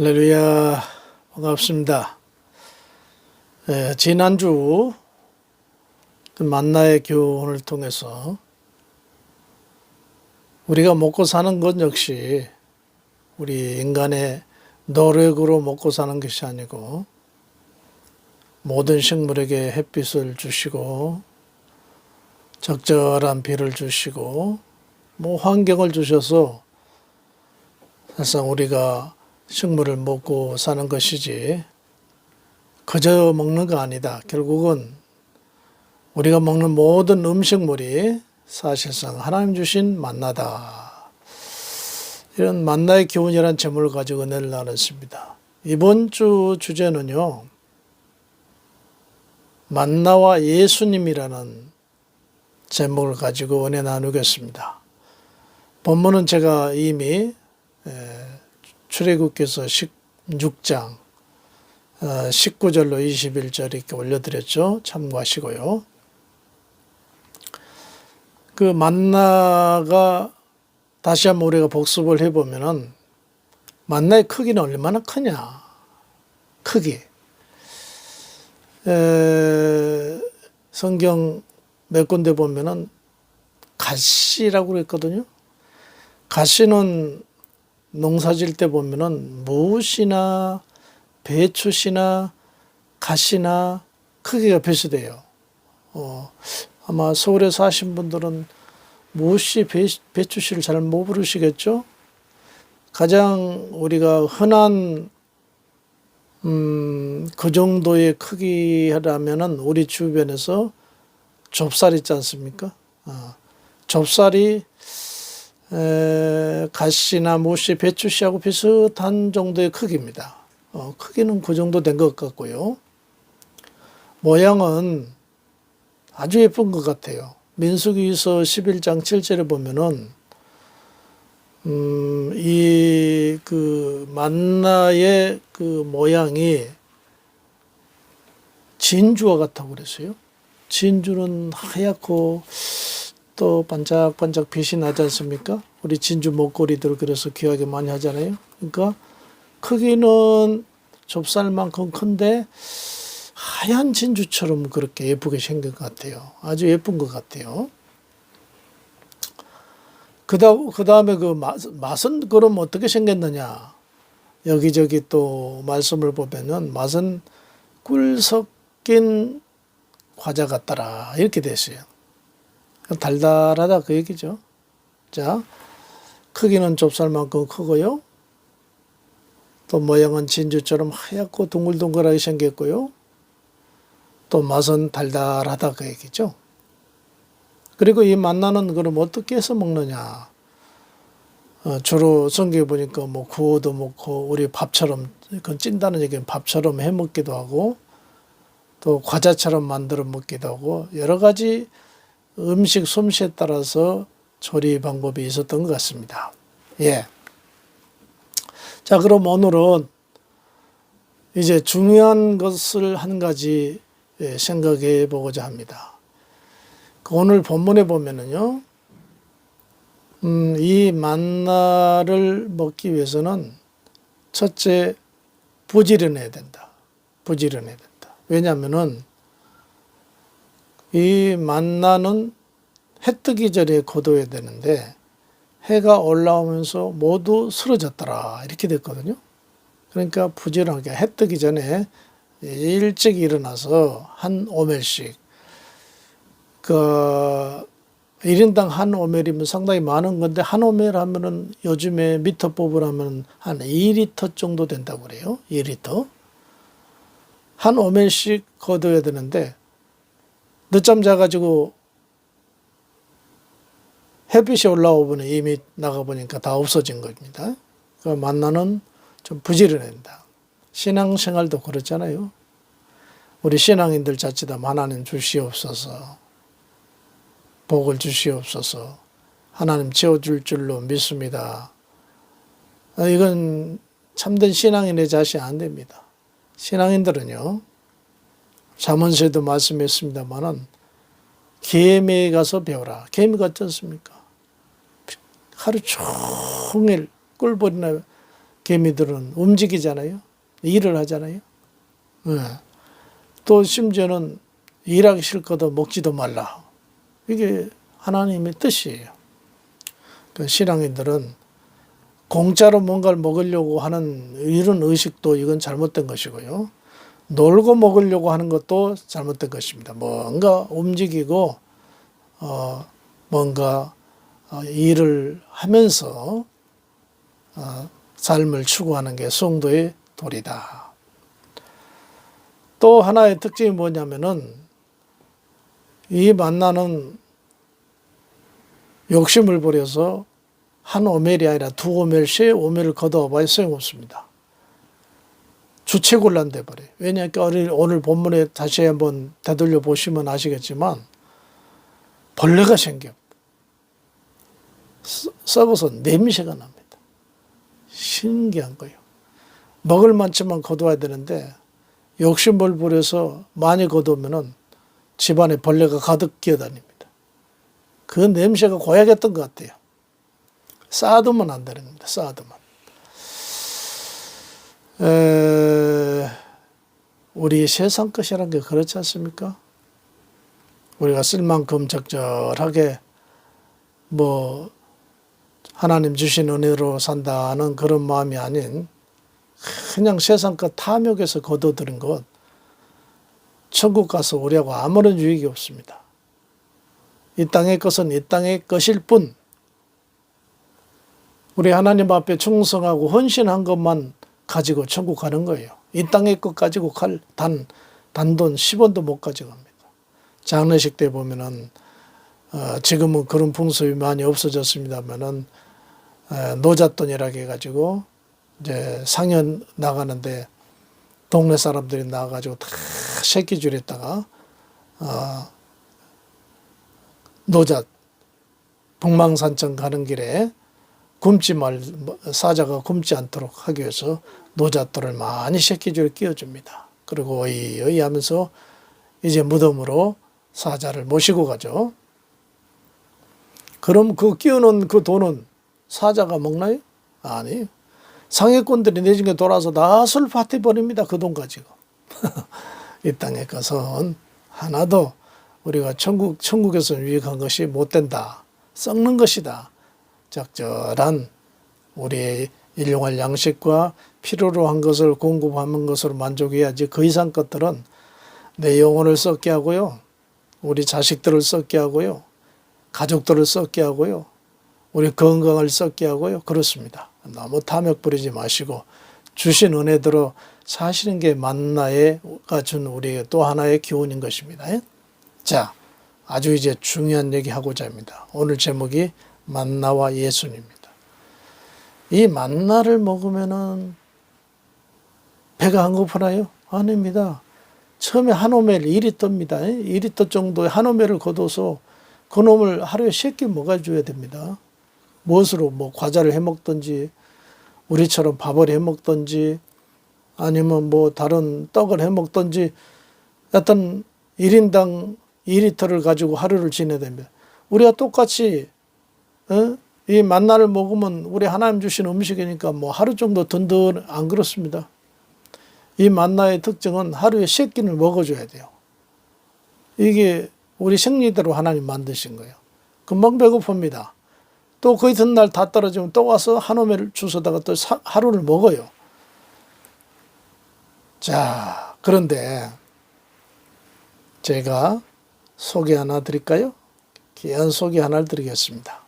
할렐루야, 반갑습니다. 지난주 만나의 교훈을 통해서 우리가 먹고 사는 것 역시 우리 인간의 노력으로 먹고 사는 것이 아니고 모든 식물에게 햇빛을 주시고 적절한 비를 주시고 환경을 주셔서 사실상 우리가 식물을 먹고 사는 것이지 그저 먹는 거 아니다. 결국은 우리가 먹는 모든 음식물이 사실상 하나님 주신 만나다. 이런 만나의 교훈이라는 제목을 가지고 은혜를 나눴습니다. 이번 주 주제는요, 만나와 예수님이라는 제목을 가지고 은혜 나누겠습니다. 본문은 제가 이미 출애굽기서 16장 19절로 21절 이렇게 올려드렸죠. 참고하시고요. 그 만나가 다시 한번 우리가 복습을 해보면은 만나의 크기는 얼마나 크냐. 크기. 성경 몇 군데 보면은 가시라고 그랬거든요. 가시는 농사질 때 보면은 무엇이나 배추시나 가시나 크기가 비슷해요. 아마 서울에 사신 분들은 무엇이 배추시를 잘 못 부르시겠죠? 가장 우리가 흔한 그 정도의 크기라면은 우리 주변에서 좁쌀 있지 않습니까? 좁쌀이 가시나 무시, 배추시하고 비슷한 정도의 크기입니다. 크기는 그 정도 된 것 같고요. 모양은 아주 예쁜 것 같아요. 민수기서 11장 7절에 보면은 이 만나의 그 모양이 진주와 같다고 그랬어요. 진주는 하얗고 또 반짝반짝 빛이 나지 않습니까? 우리 진주 목걸이들 그래서 귀하게 많이 하잖아요. 그러니까 크기는 좁쌀만큼 큰데 하얀 진주처럼 그렇게 예쁘게 생긴 것 같아요. 아주 예쁜 것 같아요. 그 다음에 그 맛은 그럼 어떻게 생겼느냐? 여기저기 또 말씀을 보면은 맛은 꿀 섞인 과자 같더라. 이렇게 됐어요. 달달하다 그 얘기죠. 자, 크기는 좁쌀만큼 크고요. 또 모양은 진주처럼 하얗고 동글동글하게 생겼고요. 또 맛은 달달하다 그 얘기죠. 그리고 이 만나는 그럼 어떻게 해서 먹느냐. 주로 성경에 보니까 구워도 먹고 우리 밥처럼, 그건 찐다는 얘기는 밥처럼 해 먹기도 하고 또 과자처럼 만들어 먹기도 하고 여러 가지 음식 솜씨에 따라서 조리 방법이 있었던 것 같습니다. 예. 자, 그럼 오늘은 이제 중요한 것을 한 가지 생각해 보고자 합니다. 오늘 본문에 보면은요, 이 만나를 먹기 위해서는 첫째, 부지런해야 된다. 부지런해야 된다. 왜냐하면은 이 만나는 해 뜨기 전에 거둬야 되는데 해가 올라오면서 모두 쓰러졌더라 이렇게 됐거든요. 그러니까 부지런하게 해 뜨기 전에 일찍 일어나서 한 오멜씩 1인당 한 오멜이면 상당히 많은 건데 한 오멜 하면은 요즘에 미터법을 하면 한 2리터 정도 된다고 그래요. 2리터. 한 오멜씩 거둬야 되는데 늦잠 자가지고 햇빛이 올라오면 이미 나가보니까 다 없어진 겁니다. 그 만나는 좀 부지런해야. 신앙생활도 그렇잖아요. 우리 신앙인들 자칫하면 하나님 주시옵소서, 복을 주시옵소서, 하나님 채워줄 줄로 믿습니다. 이건 참된 신앙인의 자신 안 됩니다. 신앙인들은요, 잠언서에도 말씀했습니다만은 개미에 가서 배워라. 개미가 어떻습니까? 하루 종일 꿀벌이나 개미들은 움직이잖아요. 일을 하잖아요. 예. 또 심지어는 일하기 싫거든 먹지도 말라. 이게 하나님의 뜻이에요. 그 신앙인들은 공짜로 뭔가를 먹으려고 하는 이런 의식도 이건 잘못된 것이고요. 놀고 먹으려고 하는 것도 잘못된 것입니다. 뭔가 움직이고 뭔가 일을 하면서 삶을 추구하는 게 성도의 도리다. 또 하나의 특징이 뭐냐면은 이 만나는 욕심을 부려서 한 오멜이 아니라 두 오멜씩 오멜을 걷어와봐야 소용없습니다. 주체곤란 돼버려요. 왜냐하면 오늘 본문에 다시 한번 되돌려 보시면 아시겠지만 벌레가 생겨 썩어서 냄새가 납니다. 신기한 거예요. 먹을 만큼만 거둬야 되는데 욕심을 부려서 많이 거두면은 집안에 벌레가 가득 기어다닙니다. 그 냄새가 고약했던 것 같아요. 쌓아두면 안 되는 겁니다. 쌓아두면. 우리 세상 것이라는 게 그렇지 않습니까? 우리가 쓸 만큼 적절하게 뭐 하나님 주신 은혜로 산다는 그런 마음이 아닌 그냥 세상 것 탐욕에서 거둬들인 것 천국 가서 우리하고 아무런 유익이 없습니다. 이 땅의 것은 이 땅의 것일 뿐 우리 하나님 앞에 충성하고 헌신한 것만 가지고 천국 가는 거예요. 이 땅의 것 가지고 단돈 10원도 못 가져갑니다. 장례식 때 보면은 지금은 그런 풍습이 많이 없어졌습니다만은 노잣돈이라고 해가지고 이제 상연 나가는데 동네 사람들이 나와가지고 다 새끼줄에다가 노잣 북망산천 가는 길에 사자가 굶지 않도록 하기 위해서 노잣돌을 많이 새끼줄에 끼워줍니다. 그리고 어이 하면서 이제 무덤으로 사자를 모시고 가죠. 그럼 그 끼워놓은 그 돈은 사자가 먹나요? 아니에요. 상해꾼들이 내중에 돌아서 낫을 파티버립니다. 그 돈 가지고. 이 땅의 것은 하나도 우리가 천국에서 유익한 것이 못 된다. 썩는 것이다. 적절한 우리의 일용할 양식과 필요로 한 것을 공급하는 것으로 만족해야지 그 이상 것들은 내 영혼을 썩게 하고요. 우리 자식들을 썩게 하고요. 가족들을 썩게 하고요. 우리 건강을 썩게 하고요. 그렇습니다. 너무 탐욕 부리지 마시고 주신 은혜대로 사시는 게 만나가 준 우리의 또 하나의 교훈인 것입니다. 자, 아주 이제 중요한 얘기 하고자 합니다. 오늘 제목이 만나와 예수님입니다. 이 만나를 먹으면은 배가 안 고프나요? 아닙니다. 처음에 한 오멜 2리터입니다. 2리터 정도의 한 오멜을 거둬서 그 놈을 하루에 3끼 먹어줘야 됩니다. 무엇으로 뭐 과자를 해 먹든지 우리처럼 밥을 해 먹든지 아니면 뭐 다른 떡을 해 먹든지 여튼 1인당 2리터를 가지고 하루를 지내야 됩니다. 우리가 똑같이 이 만나를 먹으면 우리 하나님 주신 음식이니까 뭐 하루 정도 든든 안 그렇습니다. 이 만나의 특징은 하루에 3끼를 먹어줘야 돼요. 이게 우리 생리대로 하나님 만드신 거예요. 금방 배고픕니다. 또 그 이튿날 다 떨어지면 또 와서 한 오멜 주워다가 또 하루를 먹어요. 자, 그런데 제가 소개 하나 드릴까요? 귀한 소개 하나를 드리겠습니다.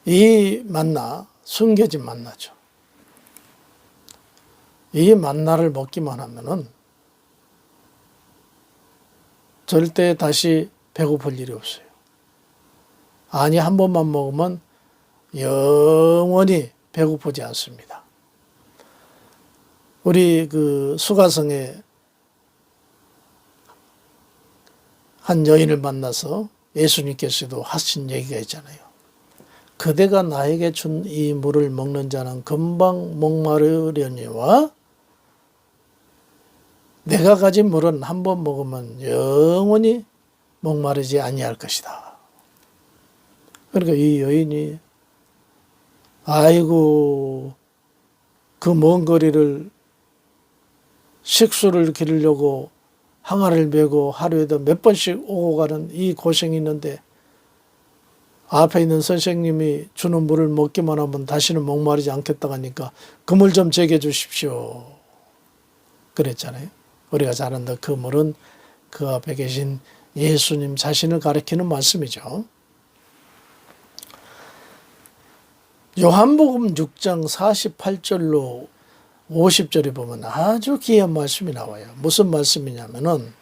이 만나, 숨겨진 만나죠. 이 만나를 먹기만 하면은 절대 다시 배고플 일이 없어요. 아니, 한 번만 먹으면 영원히 배고프지 않습니다. 우리 그 수가성에 한 여인을 만나서 예수님께서도 하신 얘기가 있잖아요. 그대가 나에게 준 이 물을 먹는 자는 금방 목마르려니와 내가 가진 물은 한 번 먹으면 영원히 목마르지 아니할 것이다. 그러니까 이 여인이 아이고 그 먼 거리를 식수를 기르려고 항아리를 메고 하루에도 몇 번씩 오고 가는 이 고생이 있는데 앞에 있는 선생님이 주는 물을 먹기만 하면 다시는 목마르지 않겠다고 하니까 그 물 좀 제게 주십시오. 그랬잖아요. 우리가 잘 아는 그 물은 그 앞에 계신 예수님 자신을 가리키는 말씀이죠. 요한복음 6장 48절로 50절에 보면 아주 귀한 말씀이 나와요. 무슨 말씀이냐면은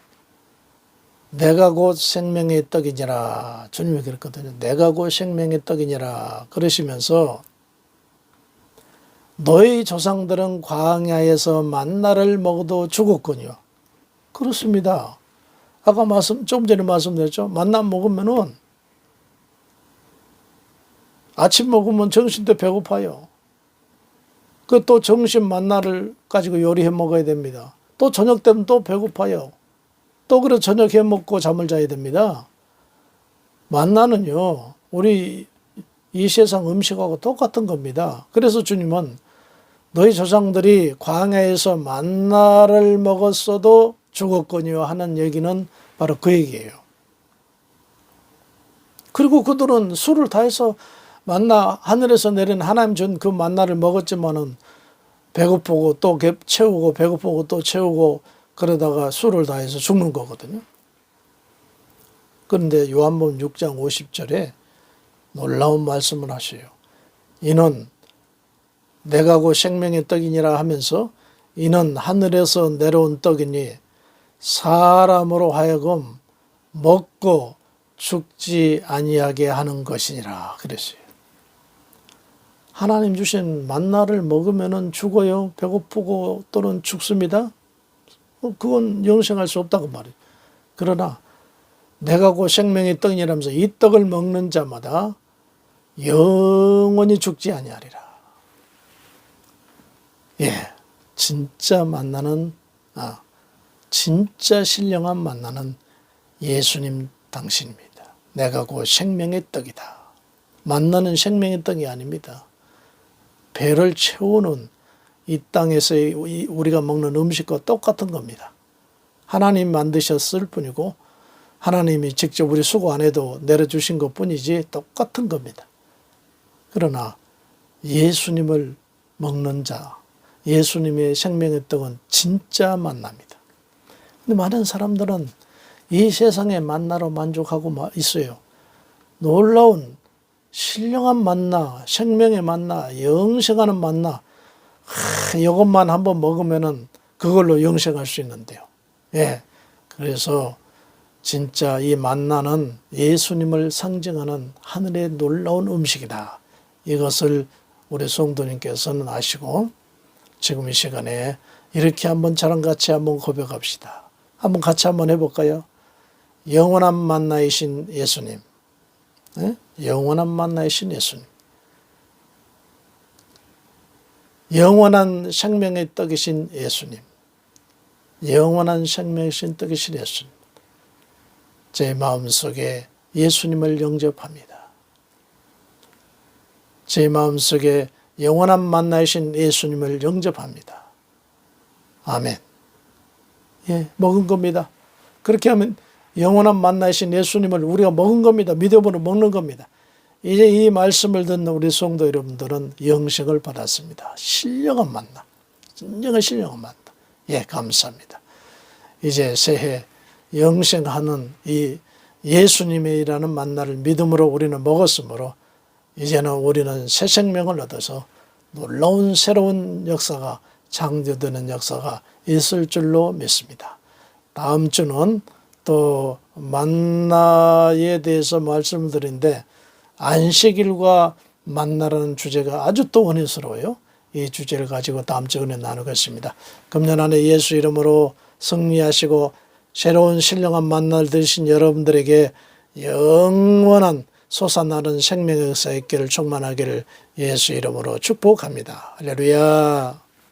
내가 곧 생명의 떡이니라. 주님이 그랬거든요. 내가 곧 생명의 떡이니라. 그러시면서 너희 조상들은 광야에서 만나를 먹어도 죽었거니와. 그렇습니다. 아까 좀 전에 말씀드렸죠. 만나 먹으면은 아침 먹으면 점심 때 배고파요. 그 또 점심 만나를 가지고 요리해 먹어야 됩니다. 또 저녁 되면 또 배고파요. 또 그래 저녁 해 먹고 잠을 자야 됩니다. 만나는요, 우리 이 세상 음식하고 똑같은 겁니다. 그래서 주님은 너희 조상들이 광야에서 만나를 먹었어도 죽었거니와 하는 얘기는 바로 그 얘기예요. 그리고 그들은 술을 다해서 만나 하늘에서 내린 하나님 준 그 만나를 먹었지만은 배고프고 또 채우고 배고프고 또 채우고 그러다가 술을 다해서 죽는 거거든요. 그런데 요한복음 6장 50절에 놀라운 말씀을 하셔요. 이는 내가 곧 생명의 떡이니라 하면서 이는 하늘에서 내려온 떡이니 사람으로 하여금 먹고 죽지 아니하게 하는 것이니라 그랬어요. 하나님 주신 만나를 먹으면 죽어요. 배고프고 또는 죽습니다. 그건 영생할 수 없다고 말해요. 그러나 내가 곧 생명의 떡이라면서 이 떡을 먹는 자마다 영원히 죽지 아니하리라. 예, 진짜 만나는 진짜 신령한 만나는 예수님 당신입니다. 내가 곧 생명의 떡이다. 만나는 생명의 떡이 아닙니다. 배를 채우는 이 땅에서 우리가 먹는 음식과 똑같은 겁니다. 하나님 만드셨을 뿐이고 하나님이 직접 우리 수고 안 해도 내려주신 것뿐이지 똑같은 겁니다. 그러나 예수님을 먹는 자, 예수님의 생명의 떡은 진짜 만납니다. 근데 많은 사람들은 이 세상의 만나로 만족하고 있어요. 놀라운 신령한 만나, 생명의 만나, 영생하는 만나, 이것만 한번 먹으면은 그걸로 영생할 수 있는데요. 예. 그래서 진짜 이 만나는 예수님을 상징하는 하늘의 놀라운 음식이다. 이것을 우리 성도님께서는 아시고 지금 이 시간에 이렇게 한번 저랑 같이 한번 고백합시다. 한번 같이 한번 해볼까요? 영원한 만나이신 예수님. 네? 영원한 만나이신 예수님. 영원한 생명의 떡이신 예수님. 영원한 생명이신 떡이신 예수님. 제 마음속에 예수님을 영접합니다. 제 마음속에 영원한 만나이신 예수님을 영접합니다. 아멘. 예, 먹은 겁니다. 그렇게 하면 영원한 만나이신 예수님을 우리가 먹은 겁니다. 믿음으로 먹는 겁니다. 이제 이 말씀을 듣는 우리 성도 여러분들은 영생을 받았습니다. 신령한 만나. 진정한 신령한 만나. 예, 감사합니다. 이제 새해 영생하는 이 예수님이라는 만나를 믿음으로 우리는 먹었으므로 이제는 우리는 새 생명을 얻어서 놀라운 새로운 역사가 창조되는 역사가 있을 줄로 믿습니다. 다음 주는 또 만나에 대해서 말씀을 드린데 안식일과 만나라는 주제가 아주 또 은혜스러워요. 이 주제를 가지고 다음 주에 나누겠습니다. 금년 안에 예수 이름으로 승리하시고 새로운 신령한 만나를 드신 여러분들에게 영원한 솟아나는 생명의 역사 있기를 충만하기를 예수 이름으로 축복합니다. 할렐루야.